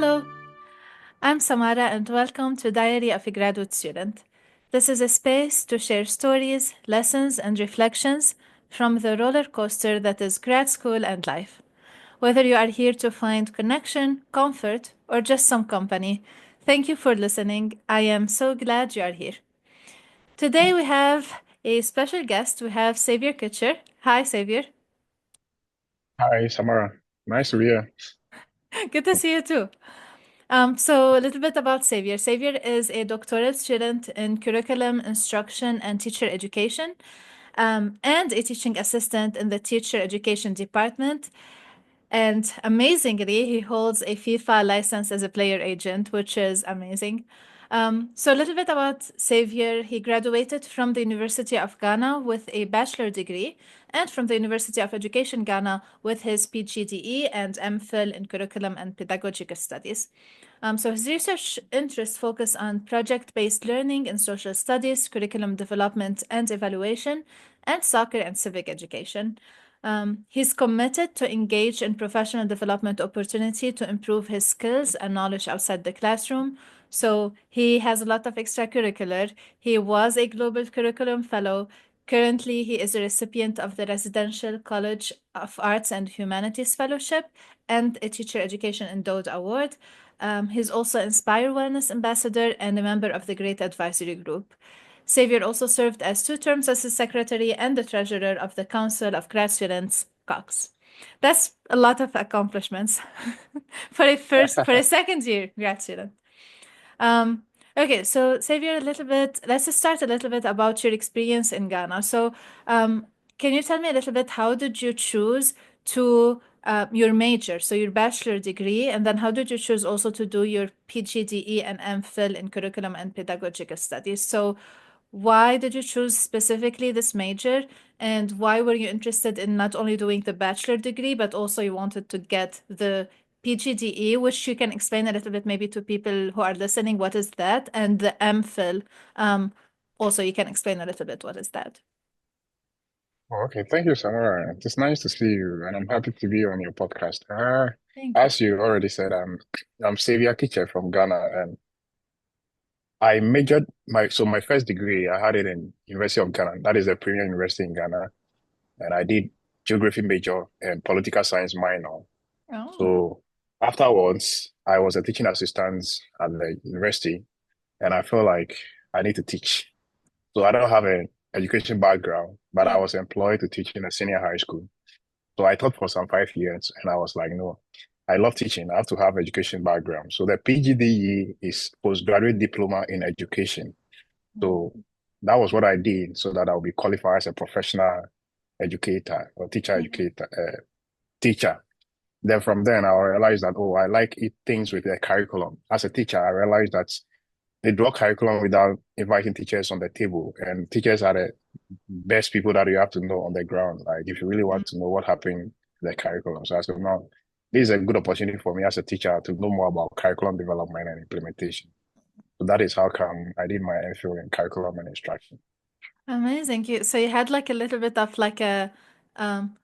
Hello, I'm Samara and welcome to Diary of a Graduate Student. This is a space to share stories, lessons, and reflections from the roller coaster that is grad school and life. Whether you are here to find connection, comfort, or just some company, thank you for listening. I am so glad you are here. Today we have a special guest. We have Saviour Kitcher. Hi, Saviour. Hi, Samara. Nice to be here. Good to see you too. So a little bit about Saviour. Saviour is a doctoral student in curriculum instruction and teacher education, and a teaching assistant in the teacher education department. And amazingly, he holds a FIFA license as a player agent, which is amazing. So a little bit about Xavier. He graduated from the University of Ghana with a bachelor degree and from the University of Education Ghana with his Ph.D and MPhil in curriculum and pedagogical studies. So his research interests focus on project-based learning in social studies, curriculum development and evaluation, and soccer and civic education. He's committed to engage in professional development opportunity to improve his skills and knowledge outside the classroom. So he has a lot of extracurricular. He was a Global Curriculum Fellow. Currently, he is a recipient of the Residential College of Arts and Humanities Fellowship and a Teacher Education Endowed Award. He's also Inspire Wellness Ambassador and a member of the Great Advisory Group. Xavier also served as 2 terms as the secretary and the treasurer of the Council of Grad Students, Cox. That's a lot of accomplishments for a second year grad student. Um, okay, so Xavier, let's just start a little bit about your experience in Ghana. So, can you tell me a little bit how did you choose to your major, so your bachelor degree, and then how did you choose also to do your PGDE and MPhil in curriculum and pedagogical studies? So, why did you choose specifically this major, and why were you interested in not only doing the bachelor degree, but also you wanted to get the PGDE, which you can explain a little bit maybe to people who are listening, what is that? And the MPhil, also you can explain a little bit what is that? Oh, okay, thank you, Samara. It's nice to see you, and I'm happy to be on your podcast. Thank you. As you already said, I'm Saviour Kitcher from Ghana, and I majored my first degree I had it in University of Ghana. That is a premier university in Ghana, and I did geography major and political science minor. Oh, So afterwards, I was a teaching assistant at the university, and I felt like I need to teach. So I don't have an education background, but I yeah. was employed to teach in a senior high school. So I taught for some 5 years, and I was like, no, I love teaching. I have to have education background. So the PGDE is postgraduate diploma in education. So that was what I did, so that I'll be qualified as a professional educator or teacher. Then from then I realized that, oh, I like it, things with the curriculum. As a teacher, I realized that they draw curriculum without inviting teachers on the table, and teachers are the best people that you have to know on the ground. Like if you really want to know what happened in the curriculum. So I said, no, this is a good opportunity for me as a teacher to know more about curriculum development and implementation. So that is how come I did my MPhil in curriculum and instruction. Amazing. So you had like a little bit of um,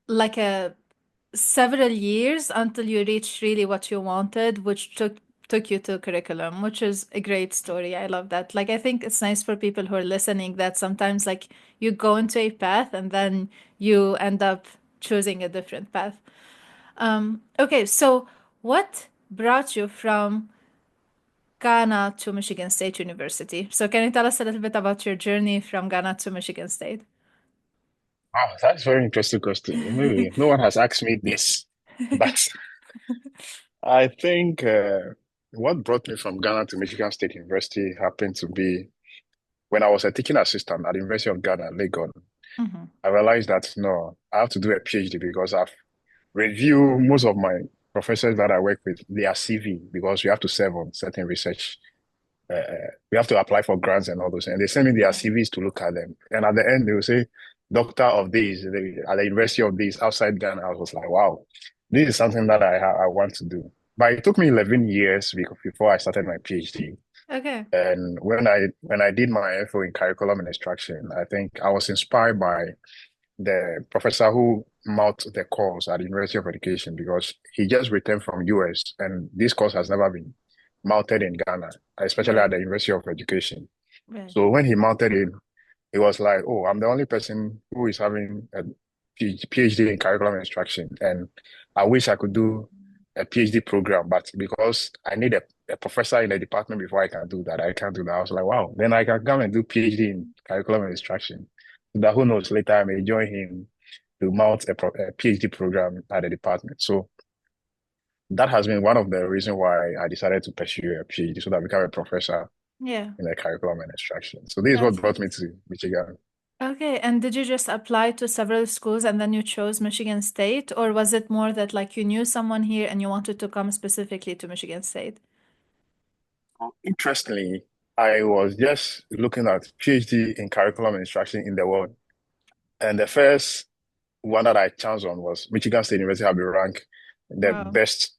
like a several years until you reached really what you wanted, which took you to curriculum, which is a great story. I love that. Like I think it's nice for people who are listening that sometimes like you go into a path and then you end up choosing a different path. Okay, so what brought you from Ghana to Michigan State University? So can you tell us a little bit about your journey from Ghana to Michigan State? Oh, that's a very interesting question. Maybe no one has asked me this, but I think what brought me from Ghana to Michigan State University happened to be when I was a teaching assistant at the University of Ghana, Legon. Hmm. I realized that no, I have to do a PhD because I've reviewed most of my professors that I work with, their CV, because we have to serve on certain research. We have to apply for grants and all those. And they send me their CVs to look at them. And at the end, they will say, Doctor of this at the University of this outside Ghana. I was like, wow, this is something that I want to do. But it took me 11 years before I started my PhD. Okay. And when I did my FO in curriculum and instruction, I think I was inspired by the professor who mount the course at the University of Education because he just returned from US and this course has never been mounted in Ghana, especially at Right. the University of Education. Right. So when he mounted it, it was like, oh, I'm the only person who is having a PhD in curriculum instruction. And I wish I could do a PhD program, but because I need a professor in the department before I can do that, I can't do that. I was like, wow, then I can come and do PhD in curriculum instruction. So that who knows, later I may join him to mount a PhD program at the department. So that has been one of the reasons why I decided to pursue a PhD so that I become a professor Yeah. in the curriculum and instruction. So this is what That's brought me nice. to Michigan. Okay, and did you just apply to several schools and then you chose Michigan State, or was it more that like you knew someone here and you wanted to come specifically to Michigan State? Interestingly, I was just looking at PhD in curriculum and instruction in the world. And the first one that I chanced on was Michigan State University have been ranked the Wow. best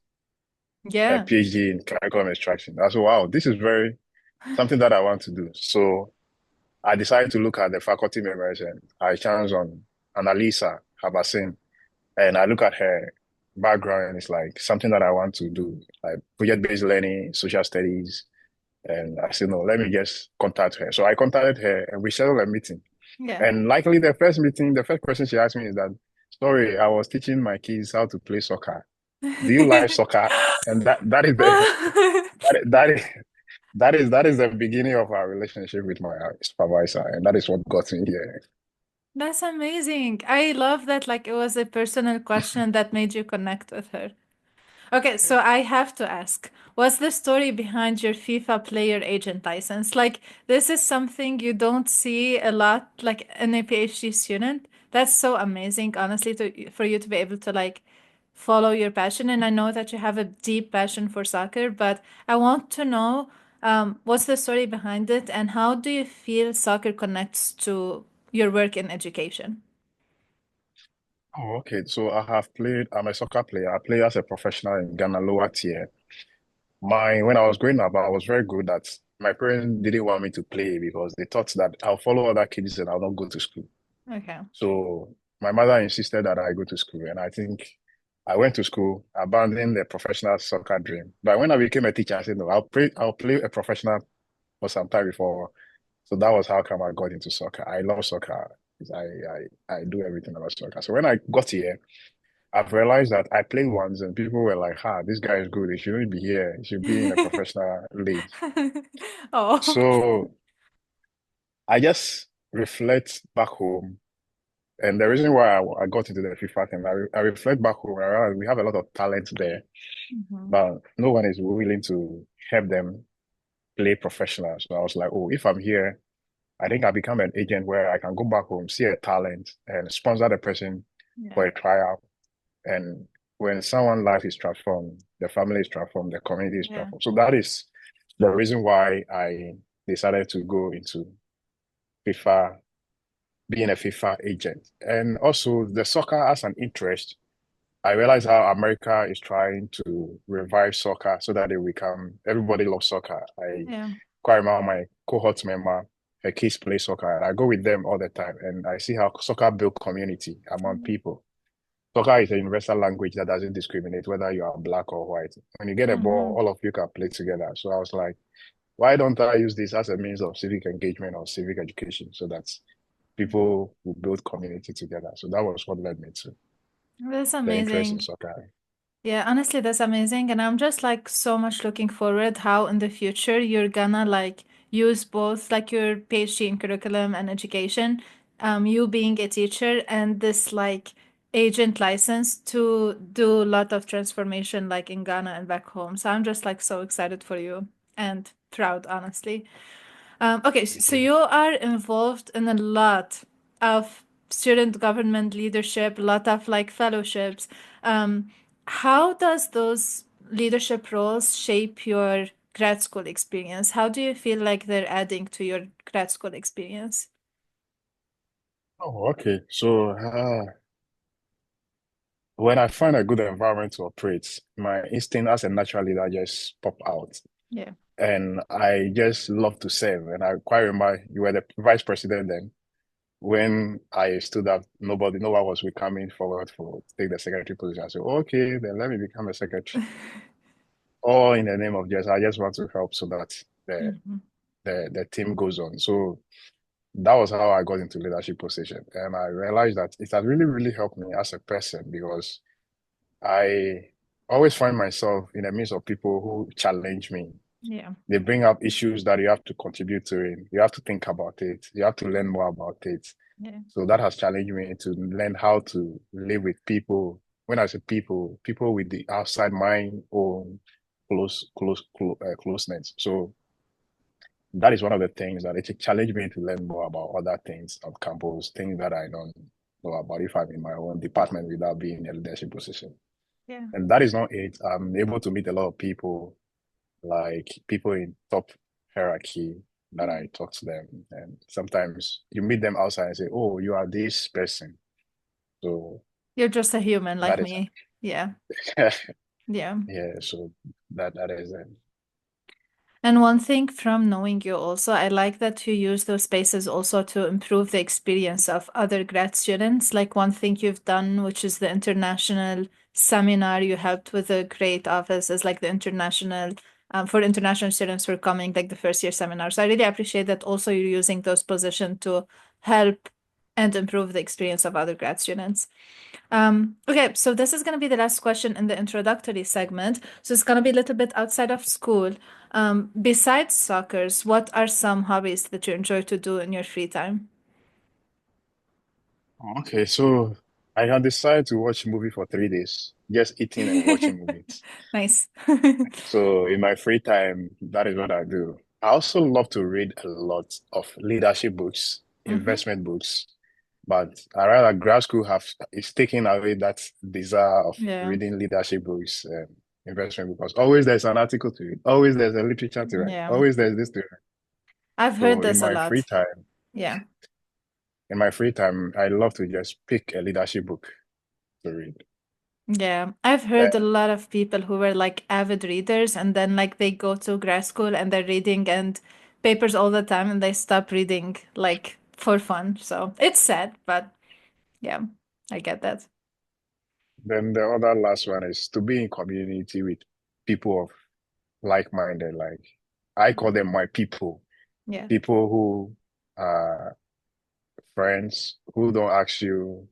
Yeah. PhD in curriculum instruction. I said, wow, this is very something that I want to do. So I decided to look at the faculty members and I chanced on Annalisa Habasin. And I look at her background and it's like something that I want to do, like project-based learning, social studies. And I said, no, let me just contact her. So I contacted her and we scheduled a meeting. Yeah. And likely the first meeting, the first question she asked me is that, sorry, I was teaching my kids how to play soccer. Do you like soccer? And that is the that is that is the beginning of our relationship with my supervisor, and that is what got me here. That's amazing. I love that like it was a personal question that made you connect with her. Okay, so I have to ask, what's the story behind your FIFA player agent license? Like, this is something you don't see a lot, like in a PhD student. That's so amazing, honestly, to for you to be able to like follow your passion. And I know that you have a deep passion for soccer, but I want to know, what's the story behind it, and how do you feel soccer connects to your work in education? Oh, okay. So I have played, I'm a soccer player. I play as a professional in Ghana lower tier. When I was growing up, I was very good at my parents didn't want me to play because they thought that I'll follow other kids and I'll not go to school. Okay. So my mother insisted that I go to school, and I think I went to school, abandoning the professional soccer dream. But when I became a teacher, I said, no, I'll play a professional for some time before. So that was how come I got into soccer. I love soccer. I do everything about soccer. So when I got here, I've realized that I played once and people were like, this guy is good. He shouldn't be here. He should be in a professional league. Oh. So I just reflect back home. And the reason why I got into the FIFA thing, I reflect back home, I realize we have a lot of talent there, Mhm. but no one is willing to help them play professional. So I was like, oh, if I'm here, I think I become an agent where I can go back home, see a talent, and sponsor the person Yeah. for a tryout. And when someone's life is transformed, the family is transformed, the community is Yeah. transformed. So that is the reason why I decided to go into FIFA, being a FIFA agent. And also the soccer as an interest. I realize how America is trying to revive soccer so that they become everybody loves soccer. I Yeah. quite remember my cohort member, her kids play soccer, and I go with them all the time, and I see how soccer build community among people. Soccer is a universal language that doesn't discriminate whether you are black or white. When you get a ball, Mm-hmm. all of you can play together. So I was like, why don't I use this as a means of civic engagement or civic education so that people will build community together? So that was what led me to That's the interest in amazing. soccer. Yeah, honestly, that's amazing. And I'm just like so much looking forward how in the future you're gonna like use both like your PhD in curriculum and education, you being a teacher and this like agent license to do a lot of transformation like in Ghana and back home. So I'm just like so excited for you and proud, honestly. Okay, Thank so you. you are involved in a lot of student government leadership, a lot of like fellowships. Um, how does those leadership roles shape your grad school experience? How do you feel like they're adding to your grad school experience? Oh, okay. So when I find a good environment to operate, my instinct as a natural leader just pop out. Yeah. And I just love to serve. And I quite remember you were the vice president then. when I stood up, no one was coming forward for take the secretary position. I said, okay, then let me become a secretary. All in the name of just, I just want to help so that the Mhm. the team goes on. So that was how I got into leadership position. And I realized that it has really, really helped me as a person because I always find myself in the midst of people who challenge me. Yeah. They bring up issues that you have to contribute to it. You have to think about it. You have to learn more about it. Yeah. So that has challenged me to learn how to live with people. When I say people, people with the outside mind or closeness. So that is one of the things that it challenged me to learn more about other things on campus, things that I don't know about if I'm in my own department without being in a leadership position. Yeah. And that is not it. I'm able to meet a lot of people, like people in top hierarchy that I talk to them. And sometimes you meet them outside and say, oh, you are this person. So You're just a human like that is, me. Yeah. Yeah. yeah, so that is it. And one thing from knowing you also, I like that you use those spaces also to improve the experience of other grad students. Like one thing you've done, which is the international seminar you helped with a great office, is like the international for international students who are coming, like the first year seminar. So I really appreciate that also you're using those positions to help and improve the experience of other grad students. Okay, so this is going to be the last question in the introductory segment. So it's going to be a little bit outside of school. Besides soccer's, what are some hobbies that you enjoy to do in your free time? Okay, so I can decide to watch movie for 3 days, just eating and watching movies. Nice. So in my free time, that is what I do. I also love to read a lot of leadership books, Hmm. investment books, but I rather grad school have is taking away that desire of Yeah, reading leadership books and investment because always there's an article to read, always there's a literature to write, yeah. always there's this to write. I've heard So this a lot. Yeah. in my free time, I love to just pick a leadership book to read. Yeah, I've heard a Then lot of people who were like avid readers and then like they go to grad school and they're reading and papers all the time and they stop reading like for fun. So it's sad, but yeah, I get that. then the other last one is to be in community with people of like-minded, like I call them my people, Yeah. people who are friends who don't ask you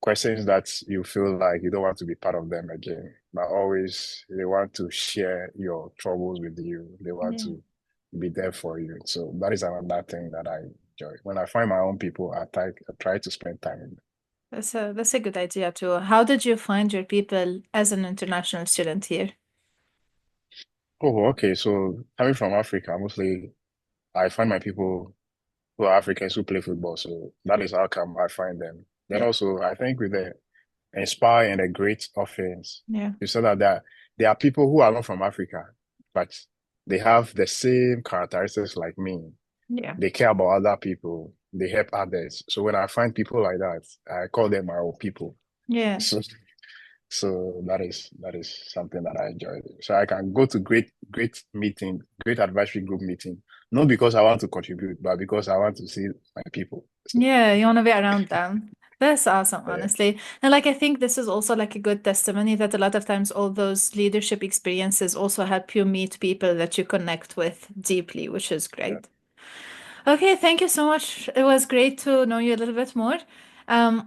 questions that you feel like you don't want to be part of them again, but always they want to share your troubles with you. They want Yeah. to be there for you. So that is another thing that I enjoy. When I find my own people, I try to spend time with them. That's a good idea too. How did you find your people as an international student here? Oh, okay. So coming from Africa, mostly I find my people who are Africans who play football. So that is how come I find them. Then Yeah. also I think with the inspire and a great offense. Yeah. You saw that there are people who are not from Africa, but they have the same characteristics like me. Yeah. They care about other people. They help others. So when I find people like that, I call them my own people. Yeah. So so that is something that I enjoy. So I can go to great meeting, great advisory group meeting, not because I want to contribute, but because I want to see my people. So Yeah, you want to be around them. That's awesome, yeah, honestly. And like I think this is also like a good testimony that a lot of times all those leadership experiences also help you meet people that you connect with deeply, which is yeah. great. Okay, thank you so much. It was great to know you a little bit more.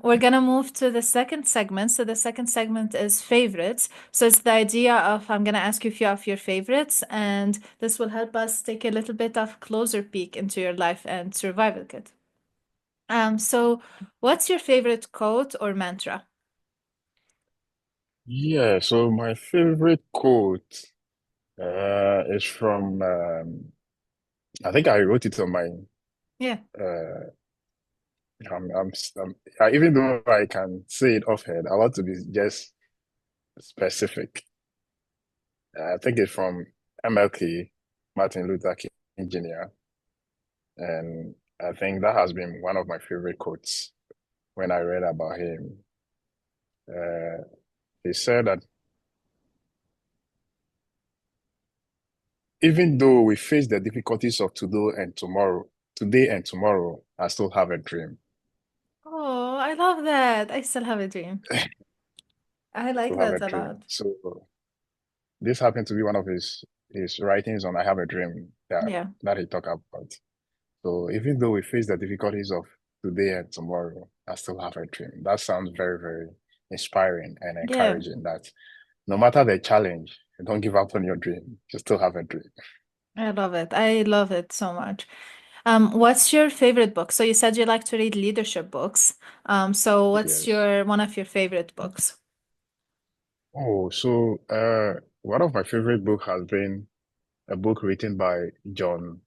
We're gonna move to the second segment. So the second segment is favorites. So it's the idea of I'm gonna ask you a few of your favorites, and this will help us take a little bit of closer peek into your life and survival kit. So what's your favorite quote or mantra? Yeah, so my favorite quote is from I think I wrote it on my Yeah, uh even though I can say it offhand, I want to be just specific. I think it's from MLK, Martin Luther King Jr. And I think that has been one of my favorite quotes when I read about him. Uh, he said that even though we face the difficulties of today and today and tomorrow, I still have a dream. Oh, I love that. I still have a dream. I like Still have that a a dream. lot. So this happened to be one of his writings on I Have a Dream Yeah. that he talked about. So even though we face the difficulties of today and tomorrow, I still have a dream. That sounds very, very inspiring and Yeah. encouraging that no matter the challenge, don't give up on your dream. You still have a dream. I love it. I love it so much. What's your favorite book? So you said you like to read leadership books. So what's Yes. your one of your favorite books? Oh, so one of my favorite book has been a book written by John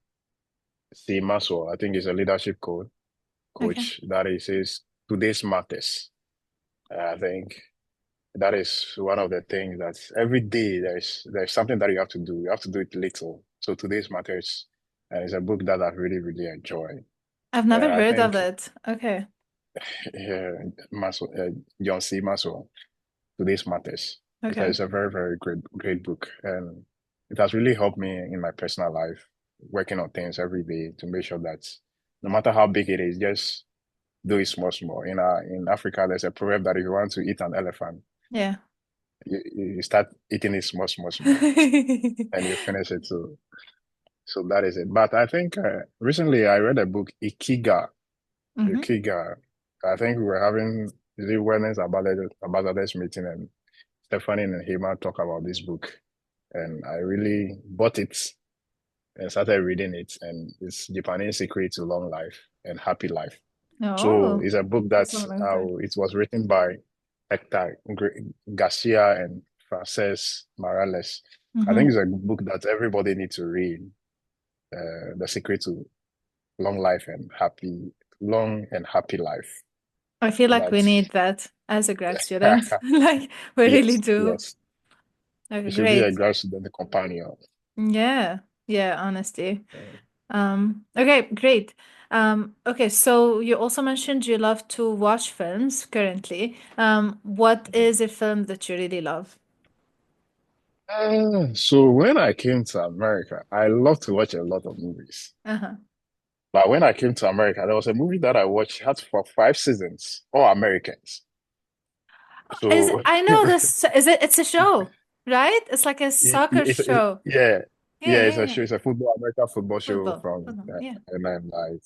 C. Maxwell. I think he's a leadership Okay. coach that he says today's matters. I think that is one of the things that every day there's something that you have to do. You have to do it little. So today's matters, and it's a book that I really really enjoy. I've never I heard of think it. Okay. uh, Maxwell, John C. Maxwell, today's matters. Okay. It's a very very great book, and it has really helped me in my personal life, working on things every day to make sure that no matter how big it is, just do it small small. In Africa, there's a proverb that if you want to eat an elephant, Yeah. you start eating it small, small, small, and you finish it. So that is it. But I think recently I read a book, hmm Ikiga. I think we were having the wellness ambassadors meeting, and Stephanie and Hema talk about this book, and I really bought it and started reading it. And it's Japanese Secret to Long Life and Happy Life. So Oh, it's a book that's that one of good. it was written by Hector Garcia and Frances Morales. I think hmm it's a book that everybody needs to read. The Secret to Long Life and Long and Happy Life. I feel like we That's need that as a grad student. Like we really yes, do. yes. Okay, It should be a great. graduate student companion. Yeah. Yeah, honesty. Okay, great. Okay, so you also mentioned you love to watch films currently. What is a film that you really love? So when I came to America, I love to watch a lot of movies. Uh-huh. But when I came to America, there was a movie that I watched, had for 5 seasons, all Americans. Is So I know this is it's a show, right? It's like a soccer show. yeah, Yeah, yeah, yeah, it's a yeah. show, it's a American football show Football. from, Football. Yeah. and then like,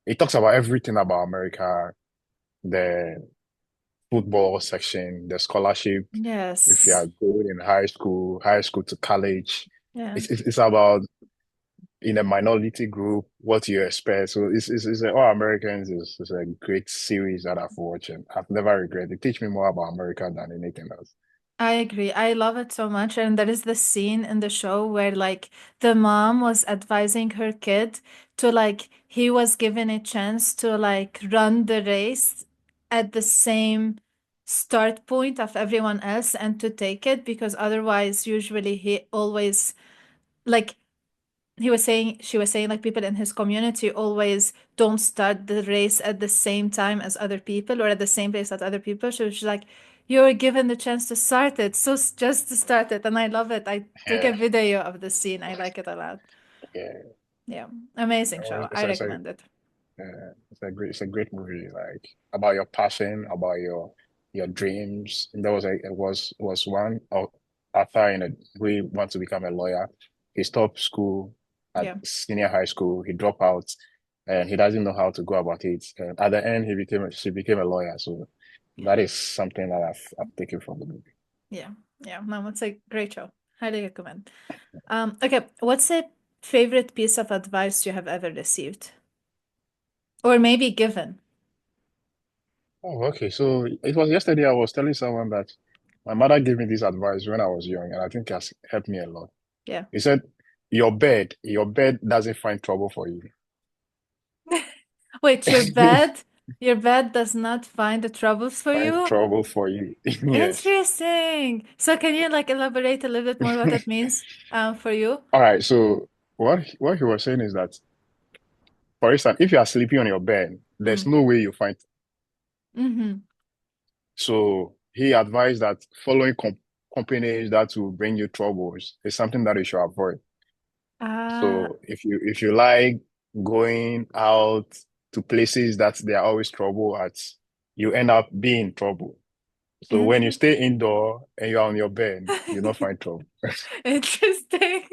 it talks about everything about America, the football section, the scholarship, if you are Yes. going in high school to college. Yeah. It's about in a minority group, what you expect. So it's All Americans is a great series that I've watched and I've never regretted. It teach me more about America than anything else. I agree. I love it so much. And there is this scene in the show where like the mom was advising her kid to like he was given a chance to like run the race at the same start point of everyone else and to take it because otherwise usually he always like she was saying like people in his community always don't start the race at the same time as other people or at the same place as other people. So she's like, you're given the chance to start it. So just to start it. And I love it. I took a Yeah, video of the scene. I like it a lot. yeah. Yeah. Amazing Oh, show. I recommend it. it's a great movie, like about your passion, about your dreams. And there was was one Arthur in a we want to become a lawyer. He stopped school at Yeah. senior high school. He dropped out, and he doesn't know how to go about it. And at the end, she became a lawyer. So Yeah. that is something that I've taken from the movie. Yeah. Yeah. No, it's a great show. Highly recommend. Okay. What's a favorite piece of advice you have ever received? Or maybe given? Oh, okay. So it was yesterday I was telling someone that my mother gave me this advice when I was young, and I think it has helped me a lot. Yeah. He said, your bed doesn't find trouble for you. Wait, your bed does not find the troubles for Find you? trouble for you. Yes. Interesting. So can you like elaborate a little bit more what it means for you? All right. So what he was saying is that, for instance, if you are sleeping on your bed, there's Mm. no way you find. Mm-hmm. So he advised that following companies that will bring you troubles is something that you should avoid. Uh, So if you like going out to places that there are always trouble at, you end up being in trouble. So when you stay indoor and you're on your bed, you don't find trouble. Interesting.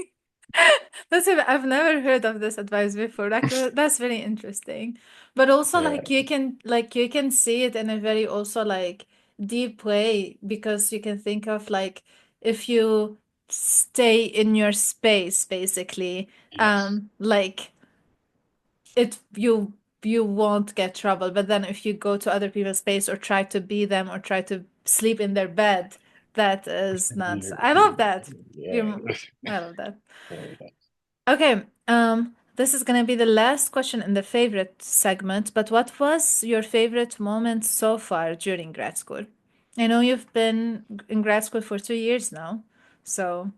I've never heard of this advice before. Like that's very interesting. But also Yeah. like you can see it in a very also like deep way because you can think of like if you stay in your space basically, Yes. like it you won't get trouble. But then if you go to other people's space or try to be them or try to sleep in their bed, that is nuts. I love that. Yeah. You, I love that. Yeah. Okay, this is gonna be the last question in the favorite segment, but what was your favorite moment so far during grad school? I know you've been in grad school for 2 years now, so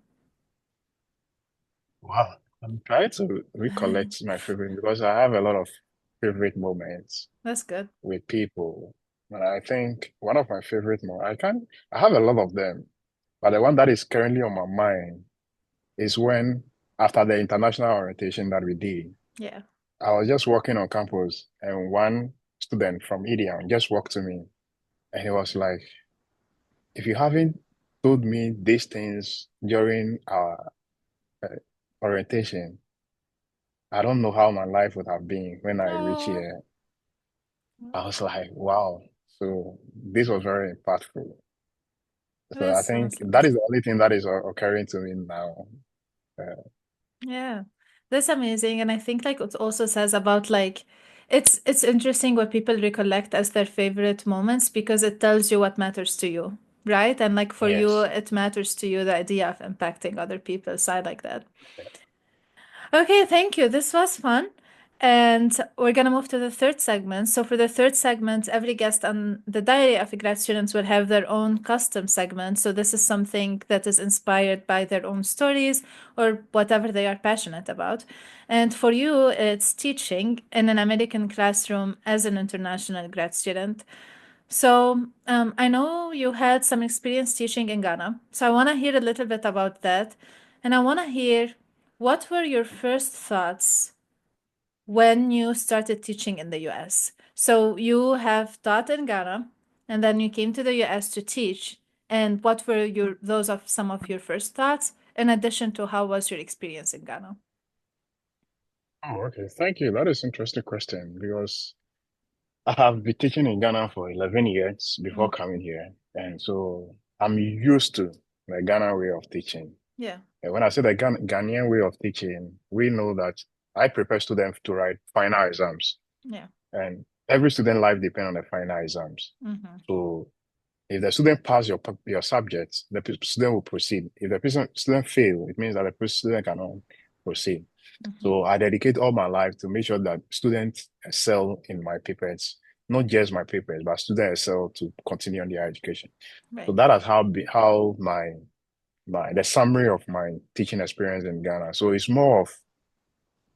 Wow. I'm trying to recollect my favorite because I have a lot of favorite moments that's good. with people. And I think one of my favorite moments, I have a lot of them, but the one that is currently on my mind is when, after the international orientation that we did, Yeah. I was just walking on campus and one student from Idiom just walked to me and he was like, if you haven't told me these things during our uh, orientation, I don't know how my life would have been when I reach Oh, here. I was like, wow. So this was very impactful. So that I think sounds that is amazing. the only thing that is occurring to me now. Yeah, that's amazing. And I think like it also says about like it's interesting what people recollect as their favorite moments because it tells you what matters to you, right? And like for you, Yes. it matters to you the idea of impacting other people. So I like that. Okay, thank you. This was fun. And we're going to move to the third segment. So, for the third segment, every guest on the Diary of a Grad Students will have their own custom segment. So, this is something that is inspired by their own stories or whatever they are passionate about. And for you, it's teaching in an American classroom as an international grad student. So, I know you had some experience teaching in Ghana. So, I want to hear a little bit about that. And I want to hear what were your first thoughts when you started teaching in the US? So, you have taught in Ghana and then you came to the US to teach. And what were those of some of your first thoughts, in addition to how was your experience in Ghana? Oh, okay. Thank you. That is an interesting question because I have been teaching in Ghana for 11 years before Mm, coming here. And so I'm used to the Ghana way of teaching. yeah, And when I say the Ghanaian way of teaching, we know that I prepare students to write final exams. yeah. And every student life depends on the final exams. Mm-hmm. So if the student pass your subject, the student will proceed. If the student fail, it means that the student cannot proceed. Mm-hmm. So I dedicate all my life to make sure that students excel in my papers, not just my papers, but students excel to continue on their education. So Right. that is how my the summary of my teaching experience in Ghana. So it's more of,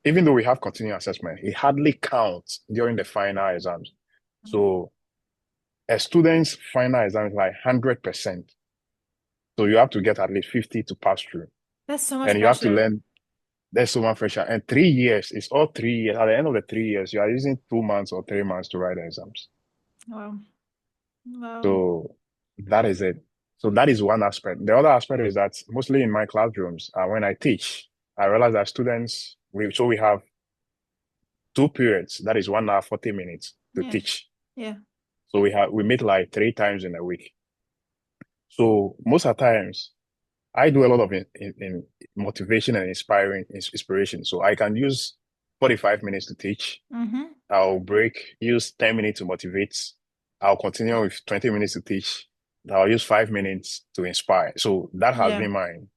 even though we have continuing assessment, it hardly counts during the final exams. Mm. So a student's final exam is like 100%. So you have to get at least 50 to pass through. That's so much And you have to pressure. learn, there's so much pressure. And 3 years, it's all 3 years. At the end of the 3 years, you are using 2 months or 3 months to write the exams. Wow. Wow. So that is it. So that is one aspect. The other aspect is that mostly in my classrooms, when I teach, I realize that students, we have 2 periods. That is 1 hour, 40 minutes to Yeah. teach. Yeah. So we meet like 3 times in a week. So most of the times, I do a lot of in motivation and inspiration. So I can use 45 minutes to teach. Mm-hmm. I'll break, use 10 minutes to motivate. I'll continue with 20 minutes to teach. I'll use 5 minutes to inspire. So that has Yeah. been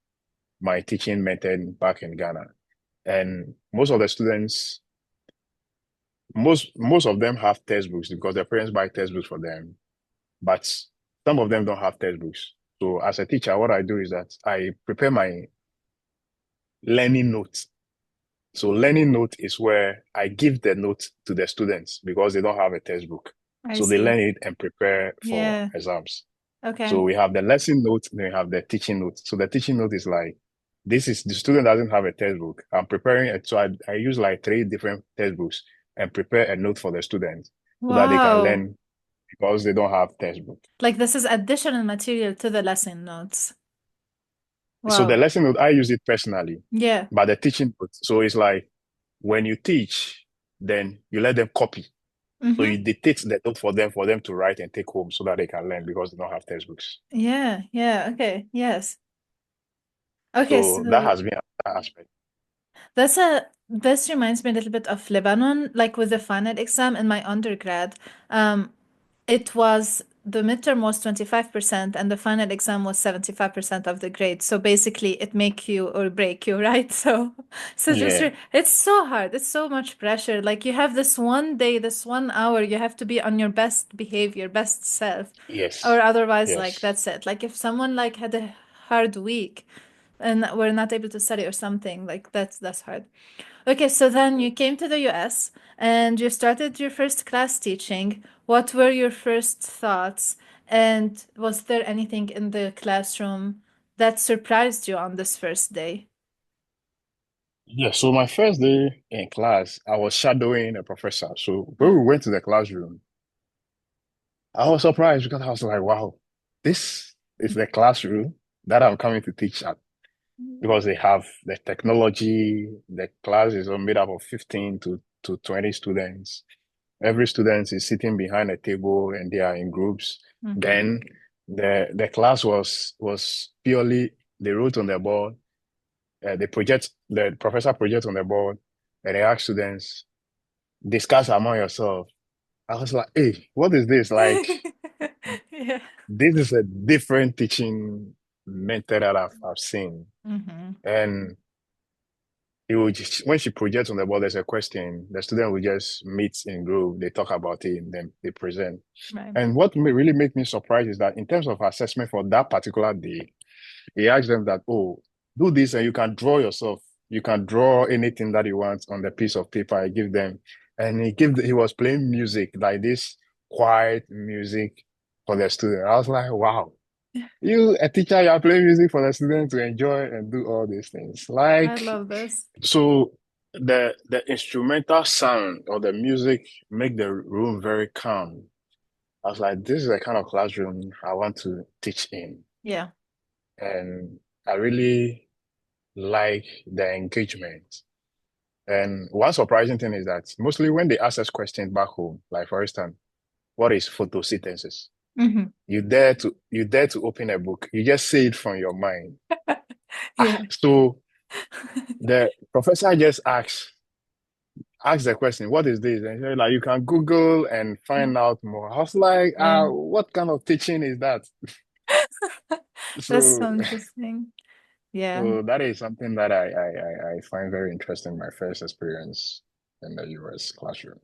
my teaching method back in Ghana. And most of the students, most of them have textbooks because their parents buy textbooks for them. But some of them don't have textbooks. So as a teacher, what I do is that I prepare my learning notes. So learning note is where I give the note to the students because they don't have a textbook. I So they see. learn it and prepare for Yeah. exams. Okay. So we have the lesson note, then we have the teaching note. So the teaching note is like this is the student doesn't have a textbook. I'm preparing it, so I use like three different textbooks and prepare a note for the students so that they can Wow. learn because they don't have textbook. Like this is additional material to the lesson notes. So the Wow. lesson note I use it personally, Yeah. but the teaching note. So it's like when you teach, then you let them copy. So Mm-hmm. you dictate the note for them to write and take home so that they can learn because they don't have textbooks. Yeah. Yeah. Okay. Yes. Okay. So that So has been an aspect. this reminds me a little bit of Lebanon, like with the final exam in my undergrad. Um, It was the midterm was 25% and the final exam was 75% of the grade. So basically it make you or break you, right? So Yeah. it's so hard. It's so much pressure. Like you have this one day, this 1 hour, you have to be on your best behavior, best self. Or Yes. otherwise, like Yes. that's it. Like if someone like had a hard week and were not able to study or something, like that's hard. Okay, so then you came to the US and you started your first class teaching. What were your first thoughts? And was there anything in the classroom that surprised you on this first day? Yeah. So my first day in class, I was shadowing a professor. So when we Ah. went to the classroom, I was surprised because I was like, wow, this is the classroom that I'm coming to teach at. Because they have the technology, the class is all made up of 15 to 20 students. Every student is sitting behind a table and they are in groups. Mm-hmm. Then the class was purely they wrote on the board, the professor projects on the board, and they ask students, discuss among yourself. I was like, hey, what is this? Like, Yeah. this is a different teaching method that I've seen. Mm-hmm. And it will just, when she projects on the board, there's a question, the student will just meet in group, they talk about it, and then they present. Right. And what really made me surprised is that in terms of assessment for that particular day, he asked them that, oh, do this and you can draw yourself. You can draw anything that you want on the piece of paper I give them. And he was playing music, like this quiet music for the student. I was like, wow, you a teacher, you are playing music for the students to enjoy and do all these things. I Like, love this. so the instrumental sound or the music make the room very calm. I was like, this is the kind of classroom I want to teach in. Yeah. And I really like the engagement. And one surprising thing is that mostly when they ask us questions back home, like for instance, what is photosynthesis? Mm-hmm. You dare to open a book. You just say it from your mind. Yeah. So the professor just asks the question, what is this? And you're like, you can Google and find out more. I was like, Yeah. what kind of teaching is that? That's so So, interesting. Yeah. so that is something that I find very interesting, my first experience in the US classroom.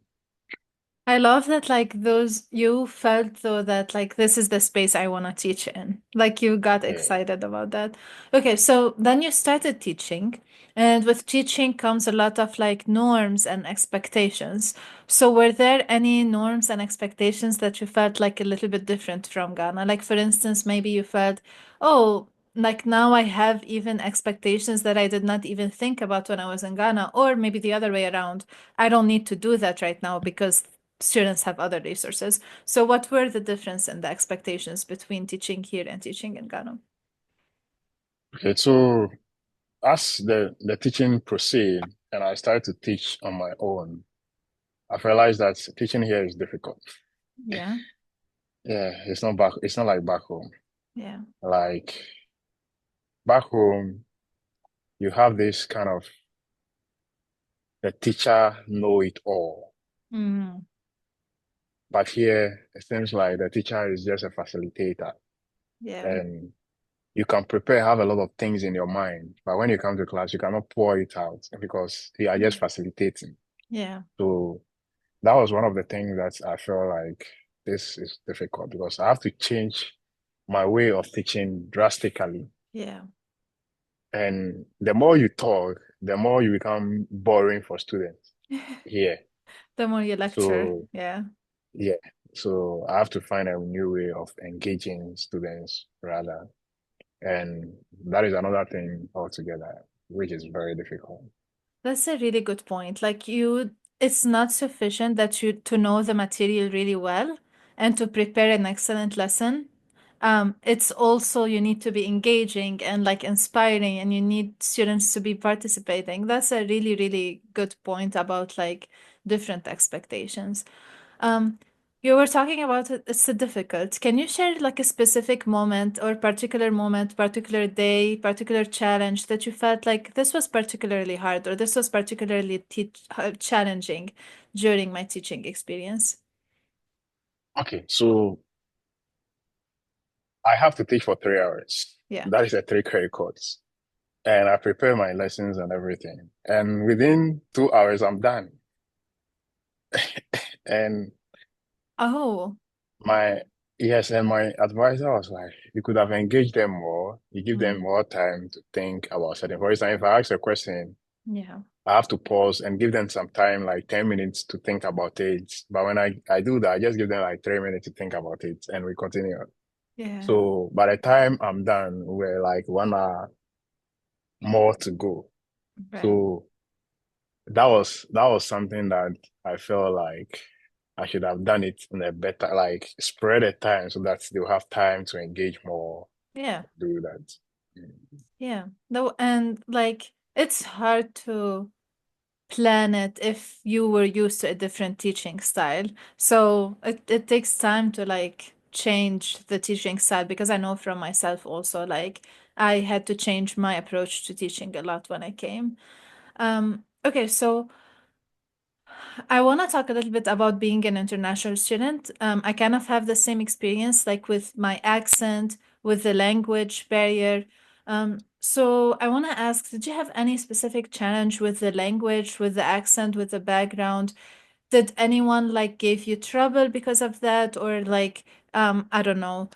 I love that, like, those you felt though that, like, this is the space I want to teach in. Like, you got Yeah. excited about that. Okay, so then you started teaching, and with teaching comes a lot of like norms and expectations. So, were there any norms and expectations that you felt like a little bit different from Ghana? Like, for instance, maybe you felt, oh, like now I have even expectations that I did not even think about when I was in Ghana, or maybe the other way around. I don't need to do that right now because students have other resources. So what were the difference in the expectations between teaching here and teaching in Ghana? Okay, so as the teaching proceed and I started to teach on my own, I've realized that teaching here is difficult. Yeah, Yeah, it's not like back home. yeah. Like back home, you have this kind of the teacher know it all. Mm, But here it seems like the teacher is just a facilitator yeah, and you can prepare, have a lot of things in your mind. But when you come to class, you cannot pour it out because you are just facilitating. yeah, So that was one of the things that I felt like this is difficult because I have to change my way of teaching drastically. yeah. And the more you talk, the more you become boring for students here. The more you lecture, So yeah. yeah, so I have to find a new way of engaging students rather. And that is another thing altogether, which is very difficult. That's a really good point. Like you, it's not sufficient that you to know the material really well and to prepare an excellent lesson. It's also you need to be engaging and like inspiring, and you need students to be participating. That's a really, really good point about like different expectations. Um, you were talking about it, it's a difficult. Can you share like a specific moment, particular day, particular challenge that you felt like this was particularly hard or this was particularly challenging during my teaching experience? Okay, so I have to teach for 3 hours. Yeah. That is a three credit course. And I prepare my lessons and everything. And within 2 hours, I'm done. And Oh, my, yes, and my advisor was like, you could have engaged them more. You give them mm, more time to think about something. For example, if I ask a question, yeah, I have to pause and give them some time, like 10 minutes to think about it. But when I do that, I just give them like 3 minutes to think about it and we continue. yeah, So by the time I'm done, we're like 1 hour more to go. right. So that was something that I felt like I should have done it in a better, like spread the time so that they'll have time to engage more, Yeah, do that. Mm. yeah. No, and like it's hard to plan it if you were used to a different teaching style. So it takes time to like change the teaching style because I know from myself also like I had to change my approach to teaching a lot when I came. Okay, so I want to talk a little bit about being an international student. I kind of have the same experience, like with my accent, with the language barrier. So I want to ask, did you have any specific challenge with the language, with the accent, with the background? Did anyone like give you trouble because of that, or like, I don't know,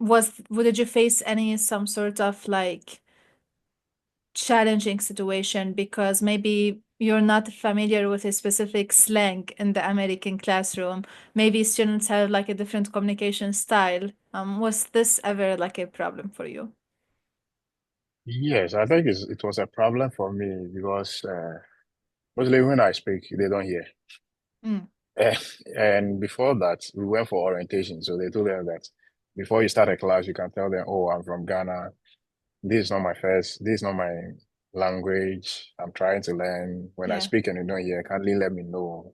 did you face any some sort of like challenging situation because maybe you're not familiar with a specific slang in the American classroom. Maybe students have like a different communication style. Was this ever like a problem for you? Yes, I think it was a problem for me because mostly when I speak, they don't hear. Mm, Eh, And before that, we went for orientation. So they told them that before you start a class, you can tell them, oh, I'm from Ghana. This is not my language. I'm trying to learn. When I yeah, speak and you don't hear, kindly let me know.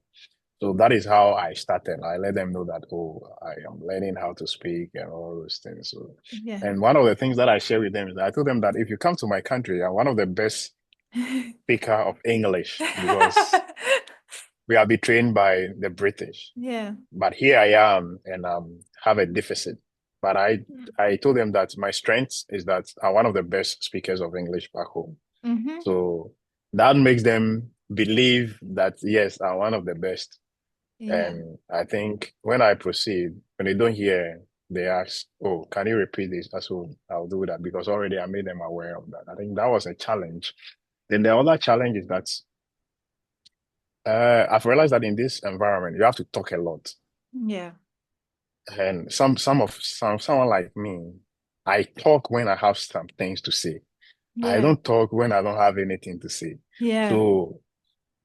So that is how I started. I let them know that, oh, I am learning how to speak and all those things. So, yeah. and one of the things that I share with them is that I told them that if you come to my country, I'm one of the best speaker of English because we are betrayed by the British. Yeah. But here I am and have a deficit. But I told them that my strength is that I'm one of the best speakers of English back home. Mm-hmm. So that makes them believe that yes, I'm one of the best. Yeah. And I think when I proceed, when they don't hear, they ask, "Oh, can you repeat this?" I said, "I'll do that," because already I made them aware of that. I think that was a challenge. Then the other challenge is that I've realized that in this environment, you have to talk a lot. Yeah. And someone like me, I talk when I have some things to say. I Yeah. don't talk when I don't have anything to say. Yeah. So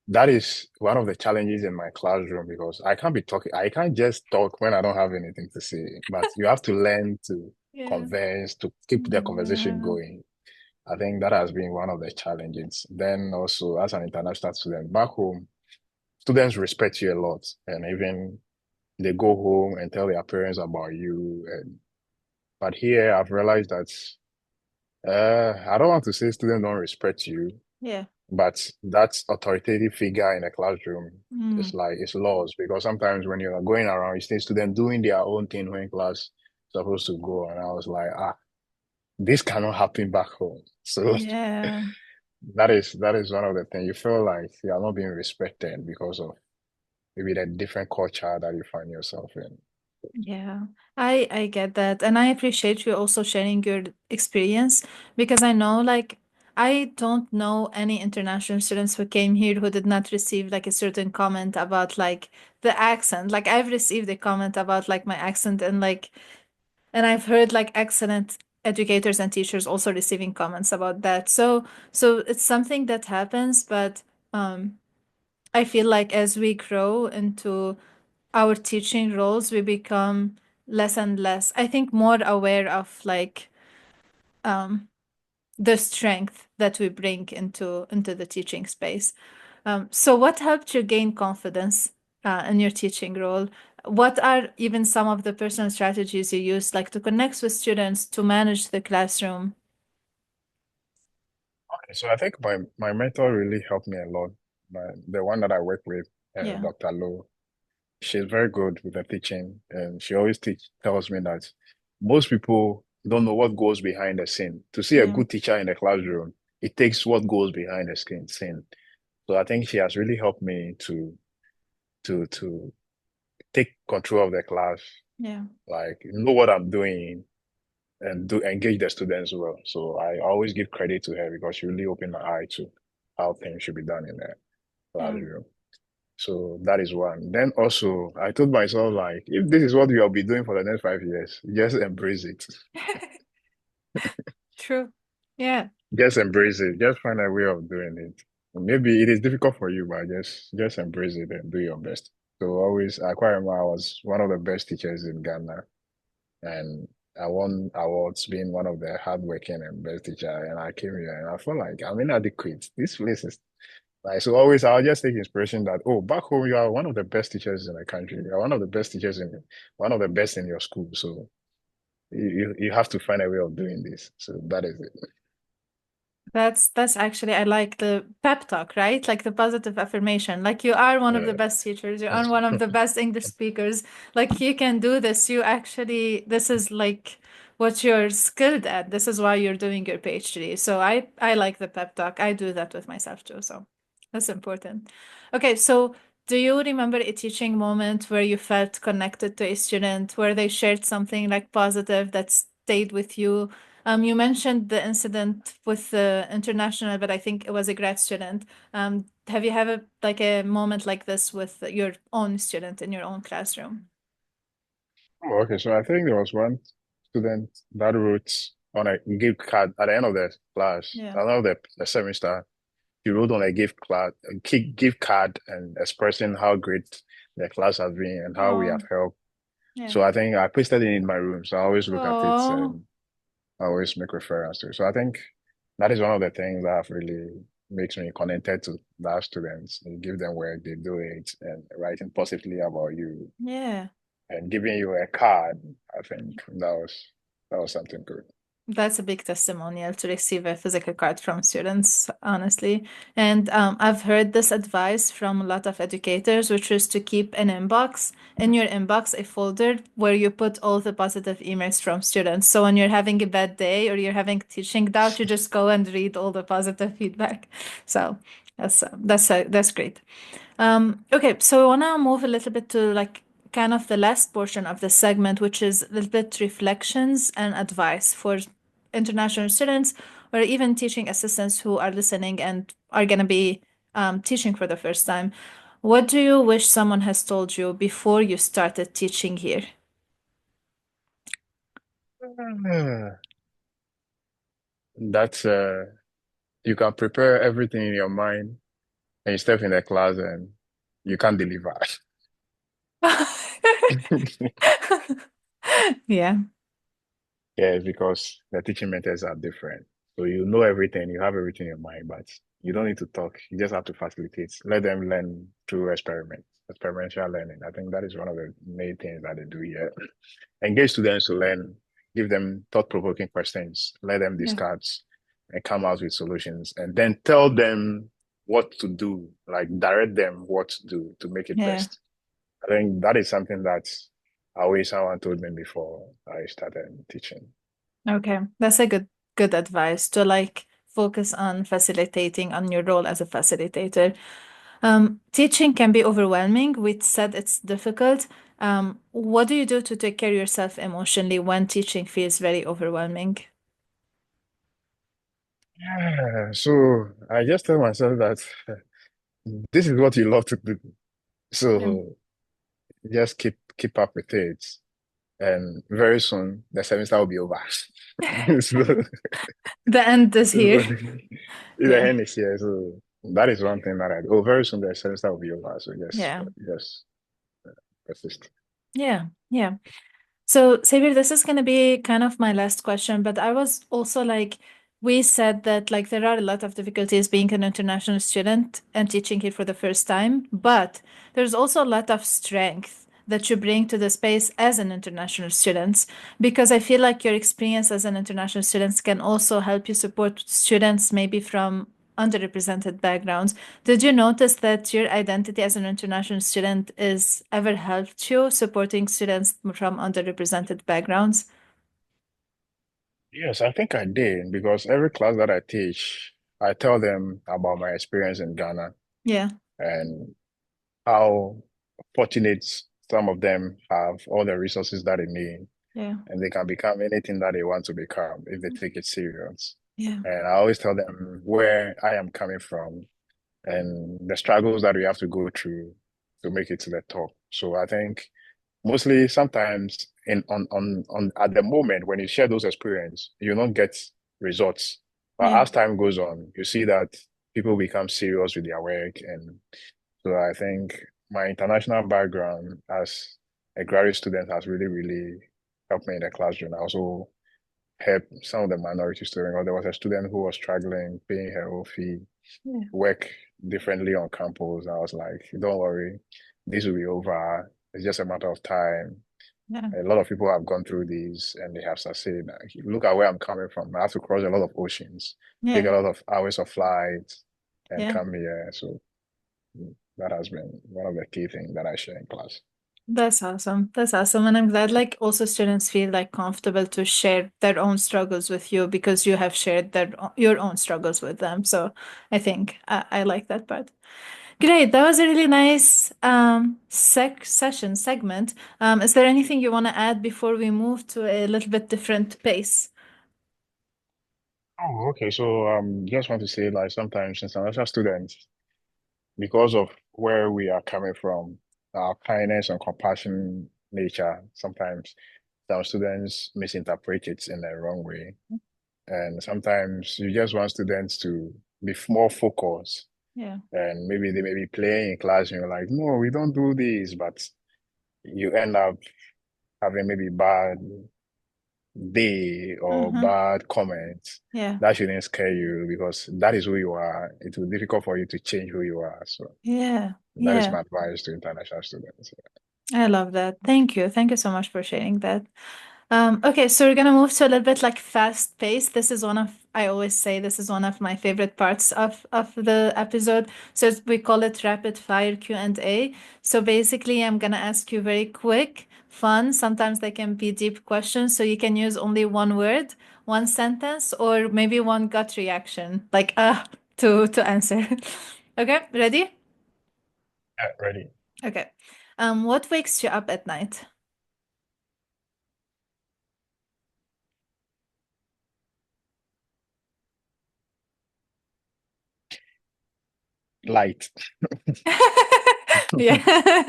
that is one of the challenges in my classroom because I can't be talking. I can't just talk when I don't have anything to say. But you have to learn to Yeah. converse, to keep the conversation Yeah. going. I think that has been one of the challenges. Then also, as an international student back home, students respect you a lot, and even they go home and tell their parents about you. And but here, I've realized that I don't want to say students don't respect you, Yeah. but that authoritative figure in a classroom is Mm. like it's lost because sometimes when you're going around, you see students doing their own thing when class is supposed to go, and I was like, this cannot happen back home. So Yeah. that is one of the things you feel like you are not being respected because of maybe the different culture that you find yourself in. Yeah, I get that, and I appreciate you also sharing your experience because I know like I don't know any international students who came here who did not receive like a certain comment about like the accent. Like I've received a comment about like my accent and like and I've heard like excellent. educators and teachers also receiving comments about that. So it's something that happens, but um, I feel like as we grow into our teaching roles, we become less and less, I think, more aware of like um, the strength that we bring into the teaching space. So what helped you gain confidence in your teaching role? What are even some of the personal strategies you use, like to connect with students, to manage the classroom? Okay, so I think my mentor really helped me a lot. The one that I work with, Yeah, Dr. Low, she's very good with the teaching, and she always tells me that most people don't know what goes behind the scene. To see a yeah, good teacher in the classroom, it takes what goes behind the scene. So I think she has really helped me to take control of the class, yeah, like know what I'm doing and do engage the students well. So I always give credit to her because she really opened my eye to how things should be done in the yeah. classroom. So that is one. Then also, I told myself, like, if this is what you'll be doing for the next 5 years, just embrace it. True. Yeah, Just embrace it. Just find a way of doing it. Maybe it is difficult for you, but just embrace it and do your best. So always, I quite remember I was one of the best teachers in Ghana, and I won awards being one of the hardworking and best teacher. And I came here and I felt like I'm inadequate. This place is like, so always I'll just take inspiration that, oh, back home you are one of the best teachers in the country. You are one of the best teachers in one of the best in your school. So you have to find a way of doing this. So that is it. that's actually, I like the pep talk, right? Like the positive affirmation. Like you are one of the Yeah. best teachers. You are one of the best English speakers. Like you can do this. You actually, this is like what you're skilled at. This is why you're doing your PhD. So I like the pep talk. I do that with myself too. So that's important. Okay, so do you remember a teaching moment where you felt connected to a student, where they shared something like positive that stayed with you? You mentioned the incident with the international, but I think it was a grad student. Have you had like a moment like this with your own student in your own classroom? Oh, okay, so I think there was one student that wrote on a gift card at the end of the class, Yeah. at the end of the semester. He wrote on a gift card and expressing how great the class has been and how we Oh, have helped. yeah. So I think I pasted it in my room. So I always look at it Oh, and I always make reference to it. So I think that is one of the things that really makes me connected to the students. You give them work, they do it, and writing positively about you yeah. and giving you a card. I think that was something good. That's a big testimonial to receive a physical card from students, honestly. And I've heard this advice from a lot of educators, which is to keep an inbox, in your inbox, a folder where you put all the positive emails from students. So when you're having a bad day or you're having teaching doubt, you just go and read all the positive feedback. So that's great. Okay, so I want to move a little bit to like kind of the last portion of the segment, which is a little bit reflections and advice for international students or even teaching assistants who are listening and are going to be teaching for the first time. What do you wish someone has told you before you started teaching here? That's you can prepare everything in your mind and you step in the class and you can't deliver. Yeah, Yeah, because the teaching methods are different. So you know everything, you have everything in your mind, but you don't need to talk. You just have to facilitate. Let them learn through experiential learning. I think that is one of the main things that they do here. Engage students to learn, give them thought-provoking questions, let them yeah, discuss and come out with solutions, and then tell them what to do, like direct them what to do to make it yeah. best. I think that is something that I wish someone told me before I started teaching. Okay, that's a good advice to like focus on facilitating on your role as a facilitator. Teaching can be overwhelming. We said it's difficult. What do you do to take care of yourself emotionally when teaching feels very overwhelming? Yeah, so I just tell myself that this is what you love to do. Yeah. So just keep up with it and very soon the semester will be over. So, The end is here. the Yeah. end is here. So that is one thing that I do. Oh, very soon the semester will be over. So Yeah. just persist. Yeah. Yeah. So, Sabir, this is going to be kind of my last question, but I was also like, we said that like there are a lot of difficulties being an international student and teaching here for the first time, but there's also a lot of strength that you bring to the space as an international student, because I feel like your experience as an international student can also help you support students maybe from underrepresented backgrounds. Did you notice that your identity as an international student is ever helped you supporting students from underrepresented backgrounds? Yes, I think I did because every class that I teach, I tell them about my experience in Ghana Yeah, and how fortunate some of them have all the resources that they need, yeah, and they can become anything that they want to become if they take it serious. yeah, And I always tell them where I am coming from and the struggles that we have to go through to make it to the top. So I think mostly sometimes in on at the moment when you share those experiences, you don't get results. But yeah, as time goes on, you see that people become serious with their work. And so I think my international background as a graduate student has really, really helped me in the classroom. I also helped some of the minority students. Or there was a student who was struggling, paying her own fee, yeah, work differently on campus. I was like, don't worry, this will be over. It's just a matter of time. yeah, A lot of people have gone through these and they have succeeded. Like, look at where I'm coming from. I have to cross a lot of oceans, take a yeah, lot of hours of flights, and yeah. come here. So that has been one of the key things that I share in class. That's awesome. That's awesome. And I'm glad like also students feel like comfortable to share their own struggles with you because you have shared your own struggles with them. So I think I like that part. Great. That was a really nice session segment. Is there anything you want to add before we move to a little bit different pace? Oh, okay. So just want to say like sometimes international students, because of where we are coming from, our kindness and compassion nature, sometimes some students misinterpret it in the wrong way. And sometimes you just want students to be more focused Yeah. and maybe they may be playing in class and you're like, no, we don't do this, but you end up having maybe bad day or Mm-hmm. bad comments. Yeah. That shouldn't scare you because that is who you are. It will be difficult for you to change who you are. So Yeah. that is Yeah. my advice to international students. I love that. Thank you. Thank you so much for sharing that. Okay, so we're gonna move to a little bit like fast pace. This is one of, I always say this is one of my favorite parts of the episode. So we call it rapid fire Q&A. So basically, I'm gonna ask you very quick, fun. Sometimes they can be deep questions, so you can use only one word, one sentence, or maybe one gut reaction, like to answer. Okay, ready? Yeah, ready. Okay. What wakes you up at night? Light. Yeah.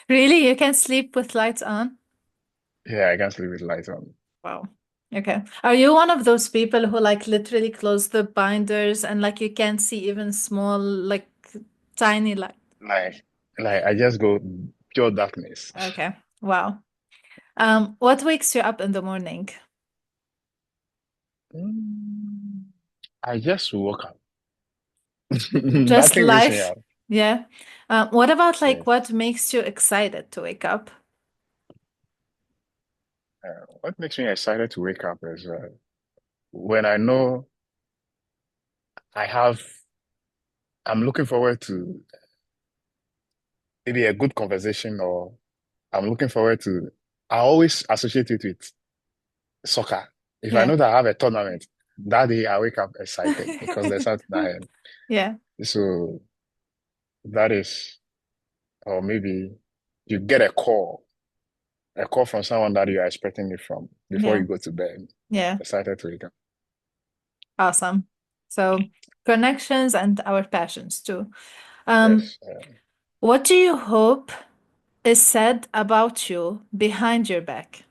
Really? You can sleep with lights on? Yeah, I can sleep with light on. Wow. Okay. Are you one of those people who like literally close the binders and like you can't see even small, like tiny light? Like, like I just go pure darkness. Okay. Wow. What wakes you up in the morning? Mm, I just woke up. Just Nothing wakes me life. up. Yeah. What about like Yes. what makes you excited to wake up? What makes me excited to wake up is when I know I have, I'm looking forward to maybe a good conversation or I'm looking forward to, I always associate it with soccer. If I Yeah. know that I have a tournament, that day I wake up excited because there's something ahead. Yeah. So that is, or maybe you get a call from someone that you are expecting it from before Yeah. you go to bed. Yeah. Excited to wake up. Awesome. So connections and our passions too. Um, Yes. what do you hope is said about you behind your back?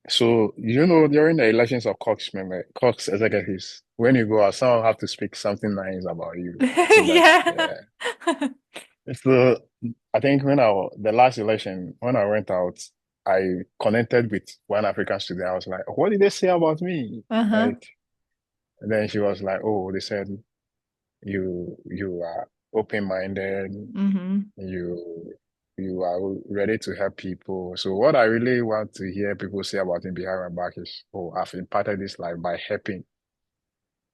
So you know during the elections of Cox executives, when you go out, someone have to speak something nice about you so that Yeah. yeah. So I think the last election when I went out, I connected with one African student. I was like, "What did they say about me?" Uh-huh. Like, and then she was like, "Oh, they said you are open-minded, Mm-hmm. you you are ready to help people." So what I really want to hear people say about me behind my back is, "Oh, I've impacted this life by helping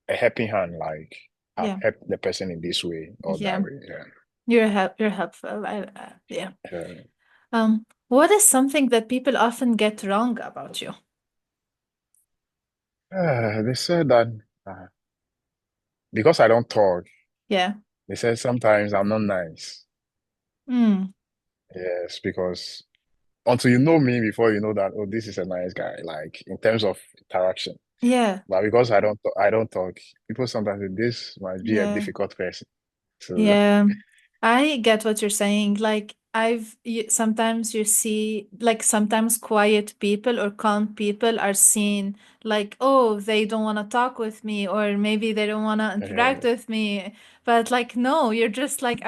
a helping hand, like I've Yeah. helped the person in this way or that Yeah. way." Yeah. You're helpful. Yeah. Yeah. What is something that people often get wrong about you? They said that uh, because I don't talk, Yeah. they said sometimes I'm not nice. Mm. Yes, because until you know me before you know that, oh, this is a nice guy, like in terms of interaction. Yeah. But because I don't talk, people sometimes say this might be a Yeah. difficult person. So, Yeah, I get what you're saying. Like sometimes you see like sometimes quiet people or calm people are seen like, oh, they don't want to talk with me or maybe they don't want to interact yeah. with me. But like no, you're just like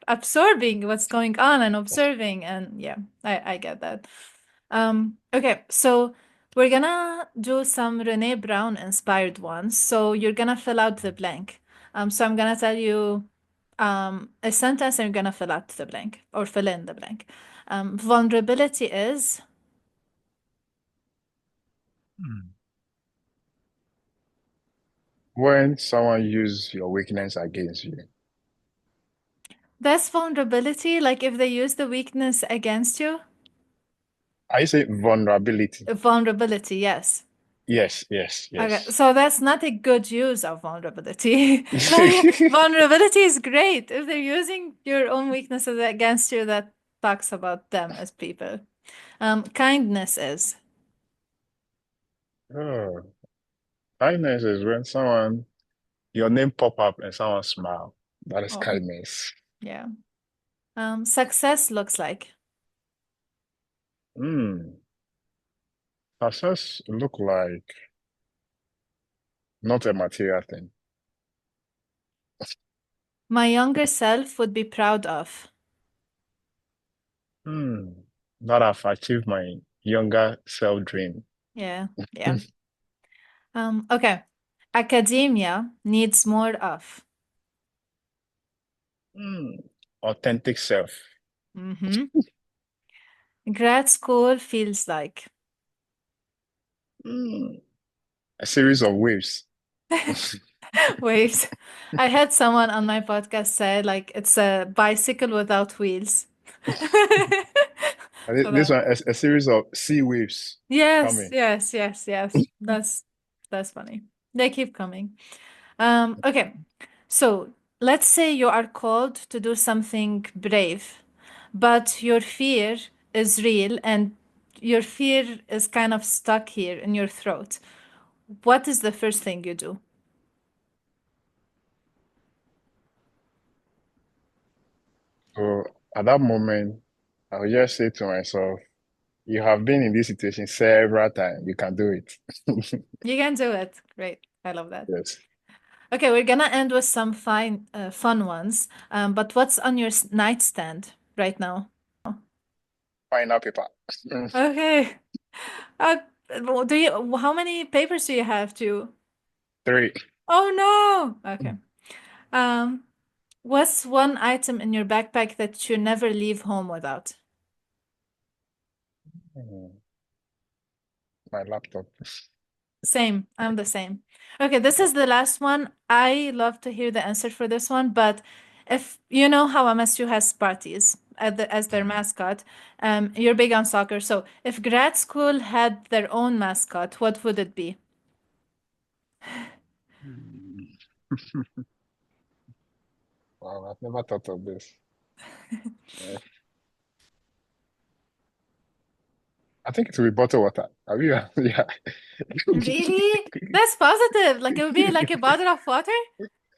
absorbing what's going on and observing and yeah, I get that. Okay, so we're gonna do some Renee Brown inspired ones. So you're gonna fill out the blank. So I'm gonna tell you a sentence and you're gonna fill out the blank or fill in the blank. Vulnerability is Hmm. When someone uses your weakness against you, that's vulnerability. Like if they use the weakness against you, I say vulnerability. vulnerability, yes. Yes, yes, Okay, yes. so that's not a good use of vulnerability. Like vulnerability is great. If they're using your own weaknesses against you, that talks about them as people. Kindness is. Oh, kindness is when your name pop up and someone smile. That is Oh, kindness. yeah. Success looks like Hmm. Success look like not a material thing. my younger self would be proud of. Hmm. That I've achieved my younger self dream. Yeah, yeah. Okay. Academia needs more of. Hmm. Authentic self. Mm-hmm. Grad school feels like. Hmm. A series of waves. Wait, I had someone on my podcast say like it's a bicycle without wheels. So This that one, a series of sea waves yes, coming. yes, yes, yes. That's funny. They keep coming. Okay. So let's say you are called to do something brave, but your fear is real and your fear is kind of stuck here in your throat. What is the first thing you do? So at that moment, I'll just say to myself, you have been in this situation several times. You can do it. You can do it. Great. I love that. Yes. Okay, we're gonna end with some fun ones. But what's on your nightstand right now? Final paper. Okay. Uh, do you? How many papers do you have to? Three. Oh no. Okay. Um, what's one item in your backpack that you never leave home without? Hmm. My laptop. Same. I'm the same. Okay, this is the last one. I love to hear the answer for this one, but if you know how MSU has parties as their mascot, you're big on soccer. So if grad school had their own mascot, what would it be? Hmm. Wow, I've never thought of this. Uh, I think it will be bottled water. Have you? Yeah. Really? That's positive. Like it would be like a bottle of water?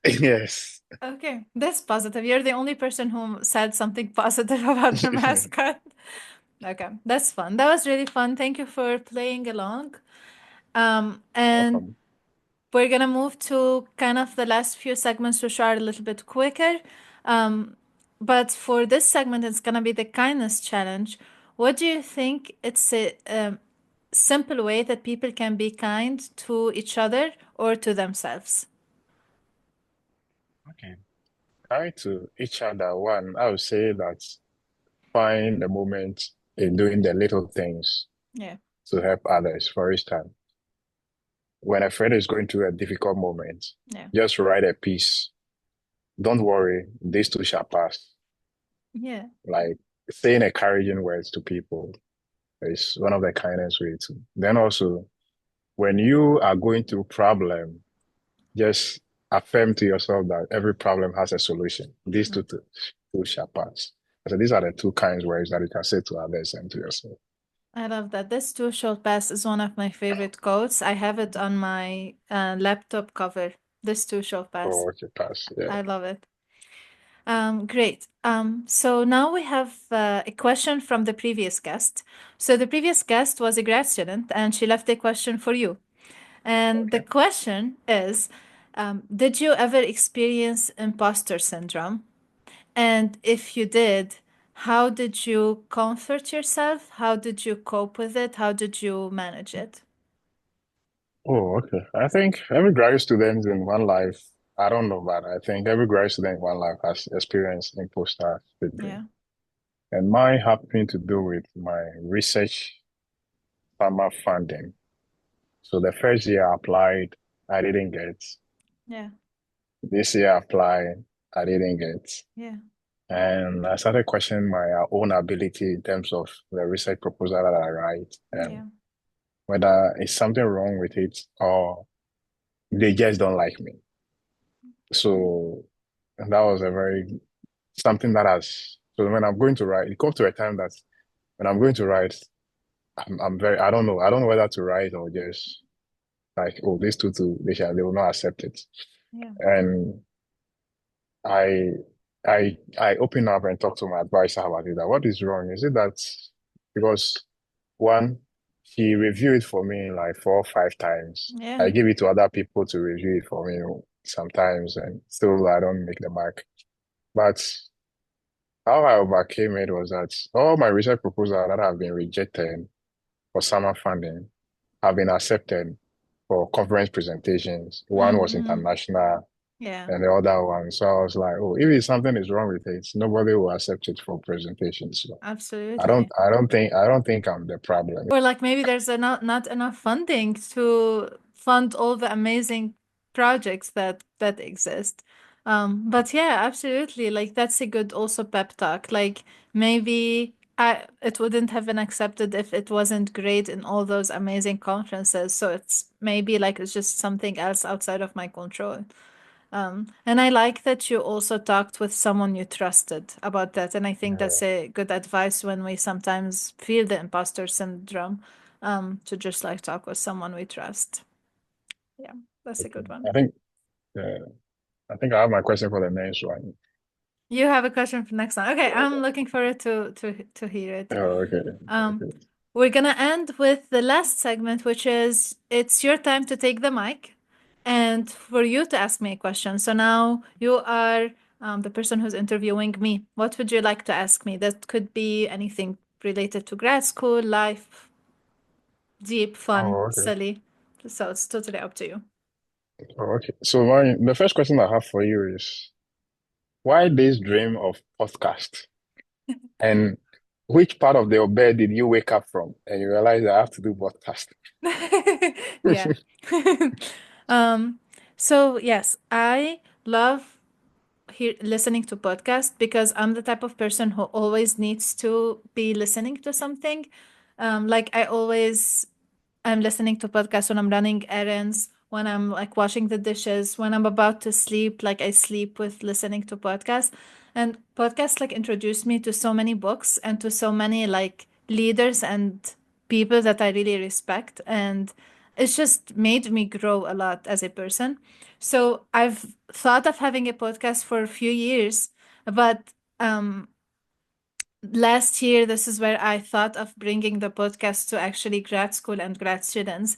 Yes. Okay, that's positive. You're the only person who said something positive about their mascot. Okay, that's fun. That was really fun. Thank you for playing along. And Welcome. we're gonna move to kind of the last few segments, which are a little bit quicker. Um, but for this segment, it's gonna be the kindness challenge. What do you think it's a simple way that people can be kind to each other or to themselves? Okay. Kind to each other. One, I would say that find the moment in doing the little things Yeah, to help others. For instance, when a friend is going through a difficult moment, yeah, just write a piece. Don't worry, this too shall pass. yeah, Like saying encouraging words to people is one of the kindest ways. Then also, when you are going through problem, just affirm to yourself that every problem has a solution. These mm. two shall pass. So these are the two kinds words that you can say to others and to yourself. I love that. This too shall pass is one of my favorite quotes. I have it on my laptop cover. This too shall pass. Oh, okay, pass. Yeah. I love it. Great. So now we have a question from the previous guest. So the previous guest was a grad student, and she left a question for you. And the Okay. question is, did you ever experience imposter syndrome? And if you did, how did you comfort yourself? How did you cope with it? How did you manage it? Oh, okay. I think every graduate student in one life, I don't know, but I think every graduate student in one life has experienced imposter syndrome. Yeah. And mine happened to do with my research summer funding. So the first year I applied, I didn't get. Yeah. This year I applied, I didn't get. Yeah. And I started questioning my own ability in terms of the research proposal that I write and Yeah. whether it's something wrong with it or they just don't like me. So that was a very something that has so when I'm going to write, it comes to a time that when I'm going to write, I'm very I don't know whether to write or just like, oh, these two they will not accept it. Yeah. And I I open up and talk to my advisor about it. That what is wrong? Is it that because one, he reviewed it for me like 4 or 5 times. I Yeah. give it to other people to review it for me sometimes, and still I don't make the mark. But how I overcame it was that all my research proposals that have been rejected for summer funding have been accepted for conference presentations. One was Mm-hmm. international Yeah. and the other one. So I was like, oh, if something is wrong with it, nobody will accept it for presentations. So Absolutely. I don't think I'm the problem. Or like maybe there's not enough funding to fund all the amazing projects that exist. But yeah, absolutely. Like that's a good also pep talk. Like maybe it wouldn't have been accepted if it wasn't great in all those amazing conferences. So it's maybe like it's just something else outside of my control. And I like that you also talked with someone you trusted about that. And I think that's Yeah, a good advice when we sometimes feel the imposter syndrome, to just like talk with someone we trust. Yeah, that's a okay. good one. Uh, I think I have my question for the next one. You have a question for next time. Okay, I'm looking forward to hear it. Oh, okay. Um, Okay. we're gonna end with the last segment, which is it's your time to take the mic and for you to ask me a question. So now you are the person who's interviewing me. What would you like to ask me? That could be anything related to grad school, life, deep, fun, Oh, okay. silly. So it's totally up to you. Oh, okay. So the first question I have for you is why this dream of podcast? And which part of your bed did you wake up from and you realize I have to do podcast? Yeah. um, so yes, I love listening to podcasts because I'm the type of person who always needs to be listening to something. Like I always I'm listening to podcasts when I'm running errands, when I'm like washing the dishes, when I'm about to sleep, like I sleep with listening to podcasts. And podcasts like introduced me to so many books and to so many like leaders and people that I really respect. And it's just made me grow a lot as a person. So I've thought of having a podcast for a few years, but last year, this is where I thought of bringing the podcast to actually grad school and grad students.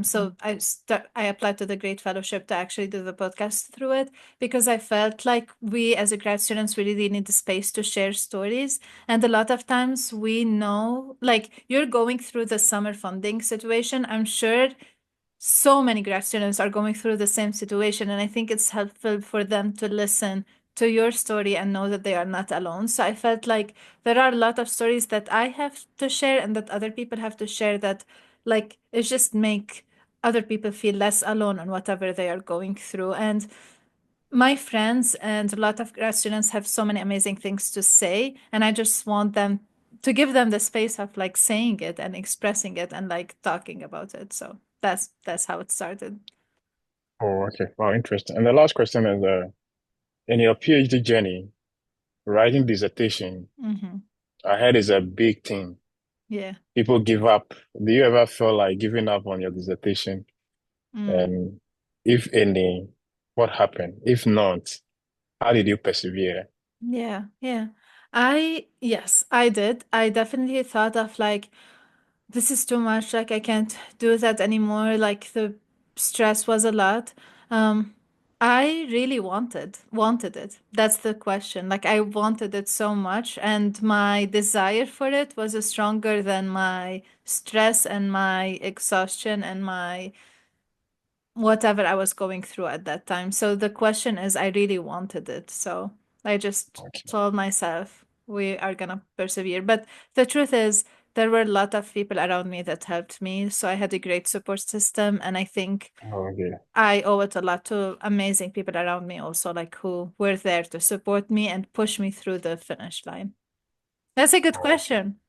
So I applied to the Great Fellowship to actually do the podcast through it because I felt like we as a grad students we really need the space to share stories. And a lot of times we know, like you're going through the summer funding situation. I'm sure so many grad students are going through the same situation, and I think it's helpful for them to listen to your story and know that they are not alone. So I felt like there are a lot of stories that I have to share and that other people have to share that like it just make other people feel less alone on whatever they are going through. And my friends and a lot of grad students have so many amazing things to say, and I just want them to give them the space of like saying it and expressing it and like talking about it. So that's how it started. Oh, okay. Wow, interesting. And the last question is, in your PhD journey, writing dissertation, Hmm. I heard is a big thing. Yeah. People give up. Do you ever feel like giving up on your dissertation? Mm. And if any, what happened? If not, how did you persevere? Yeah. Yeah. Yes, I did. I definitely thought of like, this is too much. Like, I can't do that anymore. Like, the stress was a lot. Um, I really wanted it. That's the question. Like, I wanted it so much, and my desire for it was stronger than my stress and my exhaustion and my whatever I was going through at that time. So the question is, I really wanted it. So I just Okay. told myself, we are gonna persevere. But the truth is, there were a lot of people around me that helped me. So I had a great support system. And I think Oh, okay. I owe it a lot to amazing people around me also, like who were there to support me and push me through the finish line. That's a good Oh, okay. question.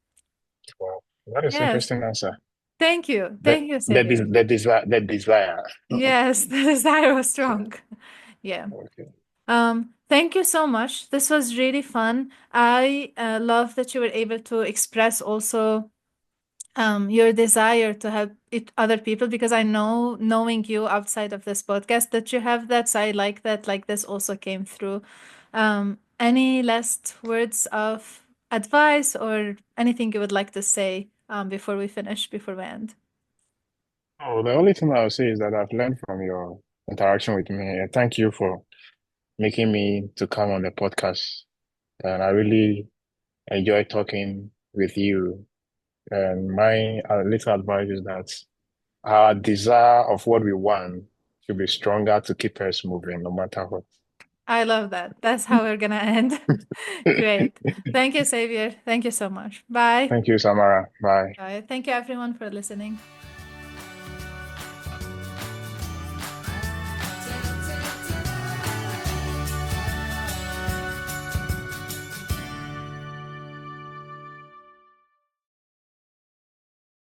Wow. That is Yes. interesting answer. Thank you. The Thank you, Xavier. the desire. Yes, the desire was strong. Yeah. Okay. Thank you so much. This was really fun. I love that you were able to express also your desire to help other people because I know, knowing you outside of this podcast, that you have that. So I like that, like this also came through. Any last words of advice or anything you would like to say before we finish, before we end? Oh, the only thing I'll say is that I've learned from your interaction with me. And thank you for making me to come on the podcast. And I really enjoy talking with you. And my little advice is that our desire of what we want should be stronger to keep us moving, no matter what. I love that. That's how we're gonna end. Great. Thank you, Xavier. Thank you so much. Bye. Thank you, Samara. Bye. Bye. Thank you, everyone, for listening.